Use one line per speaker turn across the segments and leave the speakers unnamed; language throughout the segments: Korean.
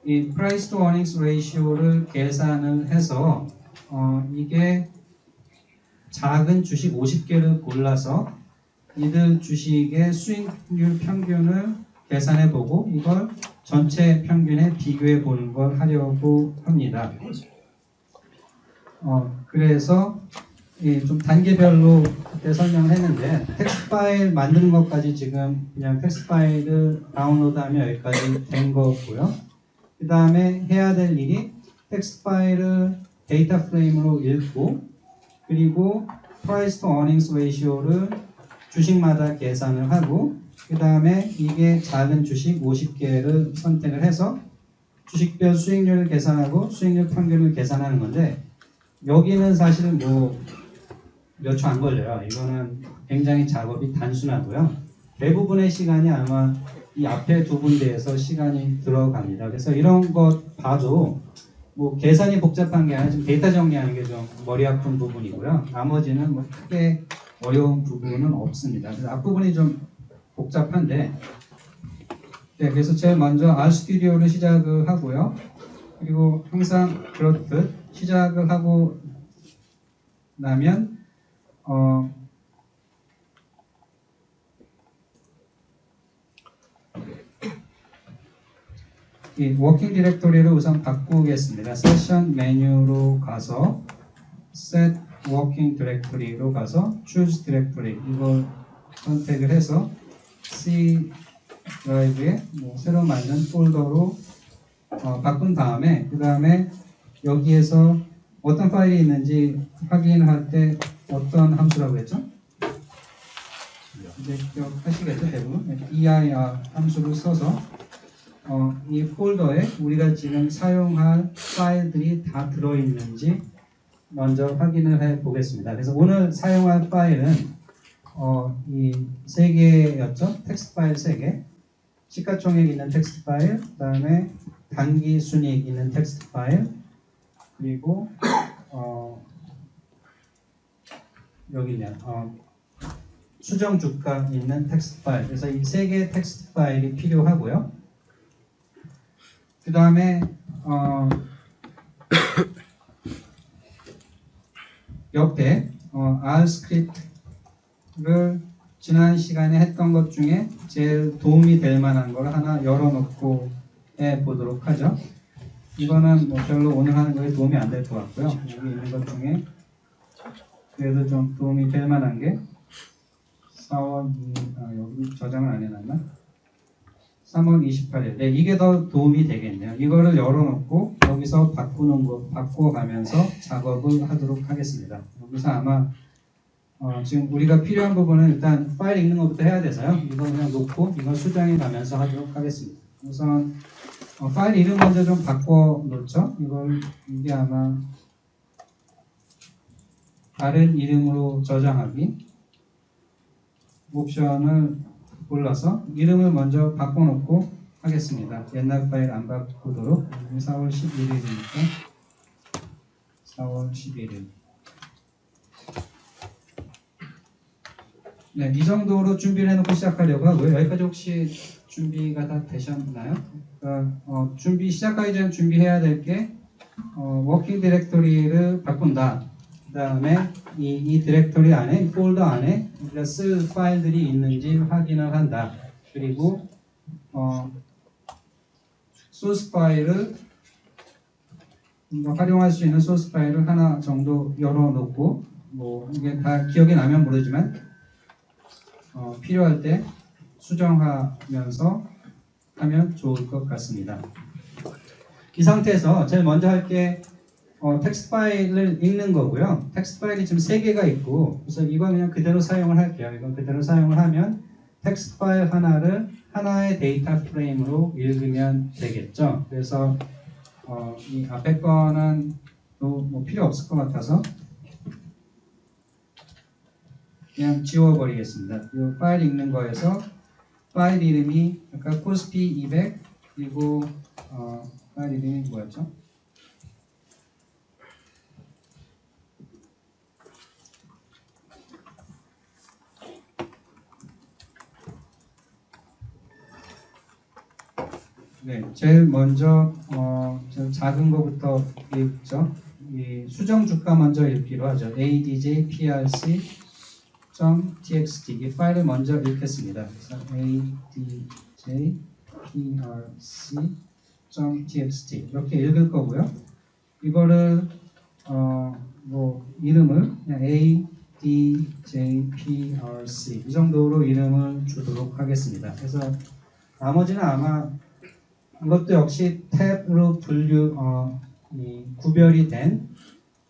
이 price to earnings ratio를 계산을 해서 이게 작은 주식 50개를 골라서 이들 주식의 수익률 평균을 계산해 보고 이걸 전체 평균에 비교해 보는 걸 하려고 합니다. 그래서 좀 단계별로 그때 설명을 했는데 텍스트 파일 만드는 것까지 지금 그냥 텍스트 파일을 다운로드하면 여기까지 된 거고요. 그 다음에 해야 될 일이 텍스트 파일을 데이터 프레임으로 읽고 그리고 price to earnings ratio를 주식마다 계산을 하고 그 다음에 이게 작은 주식 50개를 선택을 해서 주식별 수익률을 계산하고 수익률 평균을 계산하는 건데 여기는 사실 뭐 몇 초 안 걸려요. 이거는 굉장히 작업이 단순하고요. 대부분의 시간이 아마 이 앞에 두 군데에서 시간이 들어갑니다. 그래서 이런 것 봐도 뭐 계산이 복잡한 게 아니라 지금 데이터 정리하는 게 좀 머리 아픈 부분이고요. 나머지는 뭐 크게 어려운 부분은 없습니다. 그래서 앞부분이 좀 복잡한데 네, 그래서 제일 먼저 RStudi오를 시작을 하고요. 그리고 항상 그렇듯 시작을 하고 나면 이 워킹 디렉토리를 우선 바꾸겠습니다. 세션 메뉴로 가서 set working directory로 가서 choose directory 이걸 선택을 해서 C 드라이브에 새로 만든 폴더로 바꾼 다음에 그 다음에 여기에서 어떤 파일이 있는지 확인할 때 어떤 함수라고 했죠? 이제 기억하시겠죠 대부분 dir 함수를 써서 이 폴더에 우리가 지금 사용할 파일들이 다 들어있는지 먼저 확인을 해 보겠습니다. 그래서 오늘 사용할 파일은 이 3개였죠. 텍스트 파일 3개 시가총액 있는 텍스트 파일 그 다음에 단기 순이익 있는 텍스트 파일 그리고 여기냐 수정 주가 있는 텍스트 파일 그래서 이 3개의 텍스트 파일이 필요하고요. 그 다음에 옆에 R 스크립트를 지난 시간에 했던 것 중에 제일 도움이 될 만한 걸 하나 열어놓고 해보도록 하죠. 이거는 뭐 별로 오늘 하는 거에 도움이 안 될 것 같고요. 여기 있는 것 중에 그래도 좀 도움이 될 만한 게 4월 여기 저장을 안 해놨나? 3월 28일. 네, 이게 더 도움이 되겠네요. 이거를 열어놓고 여기서 바꿔가면서 작업을 하도록 하겠습니다. 여기서 아마 지금 우리가 필요한 부분은 일단 파일 읽는 것부터 해야 돼서요. 이거 그냥 놓고 이걸 수정해 가면서 하도록 하겠습니다. 우선 파일 이름 먼저 좀 바꿔 놓죠. 이게 아마 다른 이름으로 저장하기 옵션을 골라서 이름을 먼저 바꿔놓고 하겠습니다. 옛날 파일 안 바꾸도록 4월 11일이니까 4월 11일 네, 이 정도로 준비를 해놓고 시작하려고 하고요. 여기까지 혹시 준비가 다 되셨나요? 그러니까, 준비 시작하기 전에 준비해야 될 게 워킹 디렉토리를 바꾼다. 그 다음에 이 디렉토리 안에, 이 폴더 안에 우리가 쓸 파일들이 있는지 확인을 한다. 그리고 소스 파일을 활용할 수 있는 소스 파일을 하나 정도 열어놓고 뭐 이게 다 기억이 나면 모르지만 필요할 때 수정하면서 하면 좋을 것 같습니다. 이 상태에서 제일 먼저 할 게 텍스트 파일을 읽는 거고요. 텍스트 파일이 지금 3개가 있고 그래서 이건 그냥 그대로 사용을 할게요. 이건 그대로 사용을 하면 텍스트 파일 하나를 하나의 데이터 프레임으로 읽으면 되겠죠. 그래서 이 앞에 거는 또 뭐 필요 없을 것 같아서 그냥 지워버리겠습니다. 이 파일 읽는 거에서 파일 이름이 아까 코스피 200 그리고 파일 이름이 뭐였죠? 네, 제일 먼저 저 작은 거부터 읽죠. 이 수정 주가 먼저 읽기로 하죠. adjprc.txt 이 파일을 먼저 읽겠습니다. 그래서 adjprc.txt 이렇게 읽을 거고요. 이거를 뭐 이름을 그냥 adjprc 이 정도로 이름을 주도록 하겠습니다. 그래서 나머지는 아마 이것도 역시 탭으로 구별이 된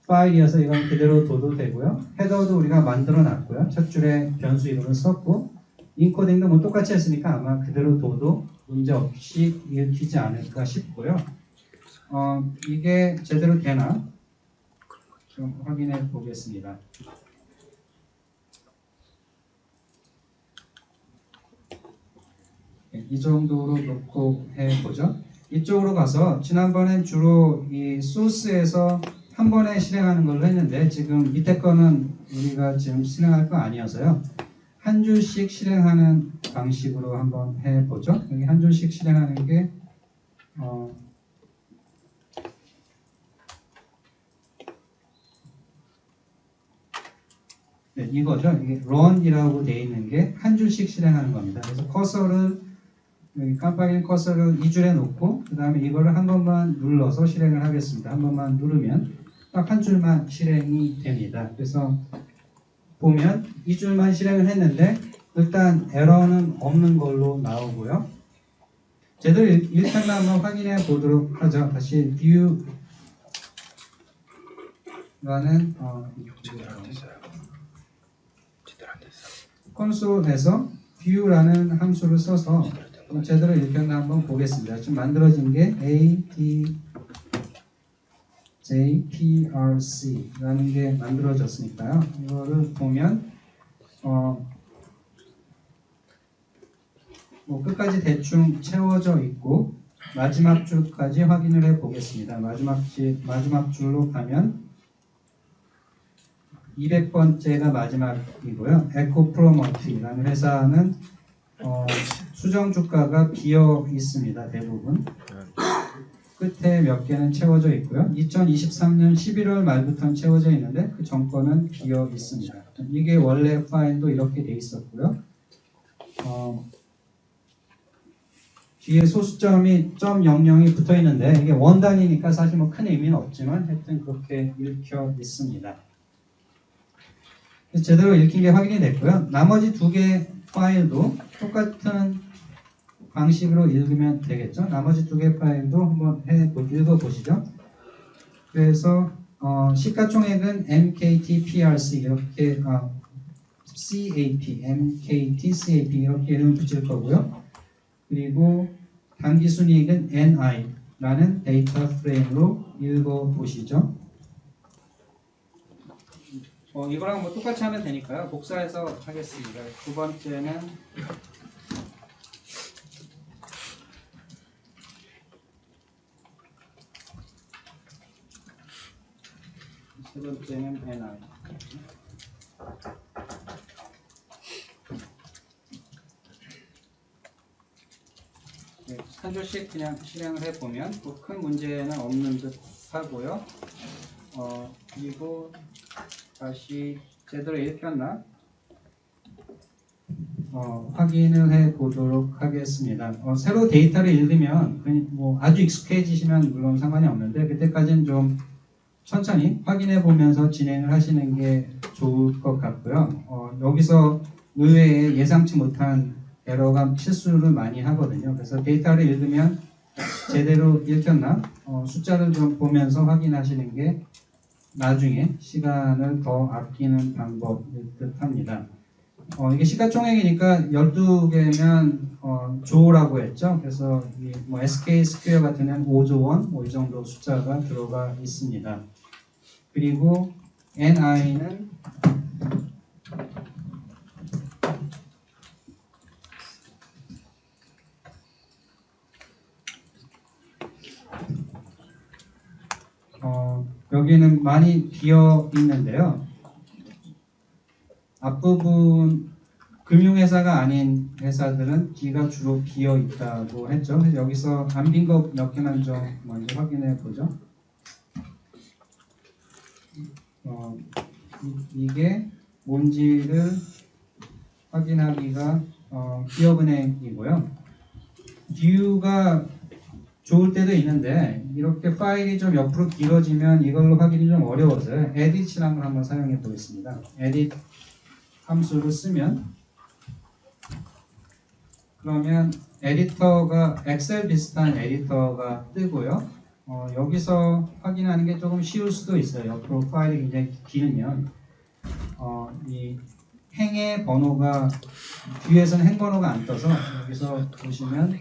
파일이어서 이건 그대로 둬도 되고요. 헤더도 우리가 만들어 놨고요. 첫 줄에 변수 이름을 썼고 인코딩도 뭐 똑같이 했으니까 아마 그대로 둬도 문제 없이 읽히지 않을까 싶고요. 이게 제대로 되나 좀 확인해 보겠습니다. 이 정도로 놓고 해보죠. 이쪽으로 가서 지난번엔 주로 이 소스에서 한 번에 실행하는 걸로 했는데 지금 밑에 거는 우리가 지금 실행할 거 아니어서요. 한 줄씩 실행하는 방식으로 한번 해보죠. 여기 한 줄씩 실행하는 게 네, 이거죠. 이게 run이라고 되어 있는 게 한 줄씩 실행하는 겁니다. 그래서 커서를 여기 깜빡이 커서를 2줄에 놓고 그 다음에 이거를 한 번만 눌러서 실행을 하겠습니다. 한 번만 누르면 딱 한 줄만 실행이 됩니다. 그래서 보면 2줄만 실행을 했는데 일단 에러는 없는 걸로 나오고요. 제대로 읽혔나 한번 확인해 보도록 하죠. 다시 view라는 콘솔에서 view라는 함수를 써서 제대로 읽혔나 한번 보겠습니다. 지금 만들어진 게 adjprc라는 게 만들어졌으니까요. 이거를 보면 뭐 끝까지 대충 채워져 있고 마지막 줄까지 확인을 해 보겠습니다. 마지막 줄로 가면 200번째가 마지막이고요. 에코프로머티라는 회사는 수정 주가가 비어 있습니다. 대부분. 끝에 몇 개는 채워져 있고요. 2023년 11월 말부터는 채워져 있는데 그 전권은 비어 있습니다. 이게 원래 파일도 이렇게 돼 있었고요. 뒤에 소수점이 .00이 붙어 있는데 이게 원 단위니까 사실 뭐 큰 의미는 없지만 하여튼 그렇게 읽혀 있습니다. 제대로 읽힌 게 확인이 됐고요. 나머지 두 개 파일도 똑같은 방식으로 읽으면 되겠죠. 나머지 두 개 파일도 한번 읽어보시죠. 그래서 시가총액은 MKTPRC 이렇게 CAP, MKTCAP 이렇게 이름 붙일 거고요. 그리고 당기순이익은 NI라는 데이터 프레임으로 읽어보시죠. 이거랑 뭐 똑같이 하면 되니까요. 복사해서 하겠습니다. 두 번째는 세 번째는 NI. 네, 한 줄씩 그냥 실행을 해보면 뭐 큰 문제는 없는 듯 하고요. 그리고 다시 제대로 읽혔나 확인을 해 보도록 하겠습니다. 새로 데이터를 읽으면 뭐 아주 익숙해지시면 물론 상관이 없는데 그때까지는 좀 천천히 확인해 보면서 진행을 하시는 게 좋을 것 같고요. 여기서 의외에 예상치 못한 에러가 실수를 많이 하거든요. 그래서 데이터를 읽으면 제대로 읽혔나 숫자를 좀 보면서 확인하시는 게 나중에 시간을 더 아끼는 방법일 듯 합니다. 이게 시가총액이니까 12개면 조라고 했죠. 그래서 뭐 SK 스퀘어 같은 데는 5조 원, 뭐 이 정도 숫자가 들어가 있습니다. 그리고 NI는 여기는 많이 비어 있는데요. 앞부분 금융회사가 아닌 회사들은 D가 주로 비어 있다고 했죠. 그래서 여기서 안 빈 거 몇 개만 좀 먼저 확인해 보죠. 이게 뭔지를 확인하기가 기업은행이고요. 뷰가 좋을 때도 있는데 이렇게 파일이 좀 옆으로 길어지면 이걸로 확인이 좀 어려워서요. edit이라는 걸 한번 사용해 보겠습니다. edit 함수를 쓰면 그러면 에디터가 엑셀 비슷한 에디터가 뜨고요. 여기서 확인하는 게 조금 쉬울 수도 있어요. 옆으로 파일이 굉장히 길면 이 행의 번호가 뒤에서는 행 번호가 안 떠서 여기서 보시면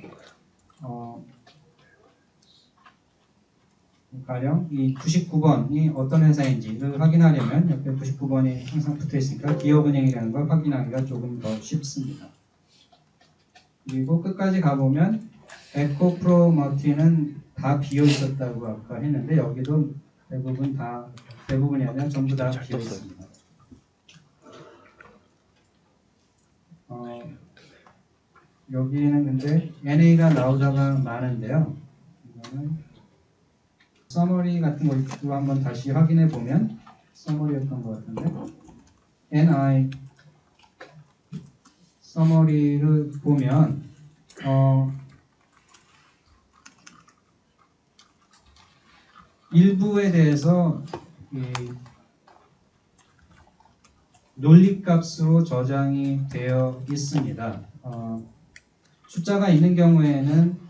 가령 이 99번이 어떤 회사인지를 확인하려면 옆에 99번이 항상 붙어 있으니까 기업은행이라는 걸 확인하기가 조금 더 쉽습니다. 그리고 끝까지 가보면 에코프로머티는 다 비어 있었다고 아까 했는데 여기도 대부분이 아니라 전부 다 비어 있습니다. 여기는 근데 NA가 나오다가 많은데요. 이거는 서머리 같은 거 한번 다시 확인해 보면 서머리였던 것 같은데 NI 서머리를 보면 일부에 대해서 논리값으로 저장이 되어 있습니다. 숫자가 있는 경우에는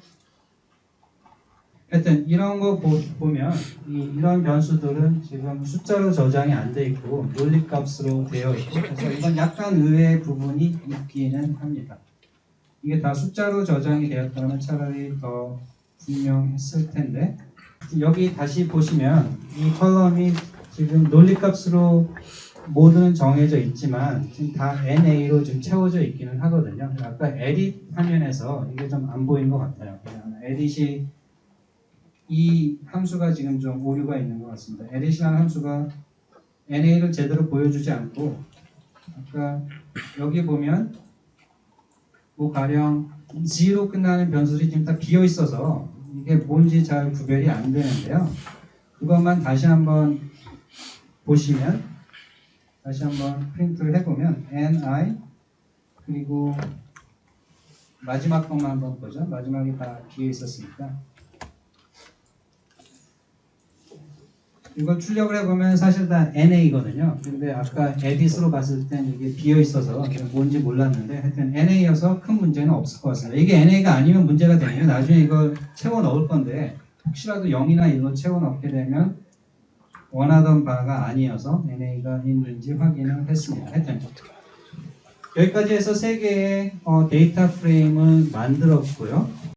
하여튼 이런 거 보면 이런 변수들은 지금 숫자로 저장이 안 돼 있고 논리값으로 되어 있고 그래서 이건 약간 의외의 부분이 있기는 합니다. 이게 다 숫자로 저장이 되었다면 차라리 더 분명했을 텐데 여기 다시 보시면 이 컬럼이 지금 논리값으로 모두는 정해져 있지만 지금 다 NA로 좀 채워져 있기는 하거든요. 아까 edit 화면에서 이게 좀 안 보인 것 같아요. edit이 이 함수가 지금 좀 오류가 있는 것 같습니다. edit이라는 함수가 NA를 제대로 보여주지 않고 아까 여기 보면 뭐 가령 0로 끝나는 변수들이 지금 다 비어 있어서 이게 뭔지 잘 구별이 안 되는데요. 그것만 다시 한번 보시면 다시 한번 프린트를 해보면 NI 그리고 마지막 것만 한번 보죠. 마지막이 다 비어 있었으니까 이걸 출력을 해보면 사실 다 NA거든요. 근데 아까 edit으로 봤을 땐 이게 비어 있어서 뭔지 몰랐는데 하여튼 NA여서 큰 문제는 없을 것 같습니다. 이게 NA가 아니면 문제가 되면 나중에 이걸 채워 넣을 건데 혹시라도 0이나 1로 채워 넣게 되면 원하던 바가 아니어서 NA가 있는지 확인을 했습니다. 하여튼 여기까지 해서 3개의 데이터 프레임을 만들었고요.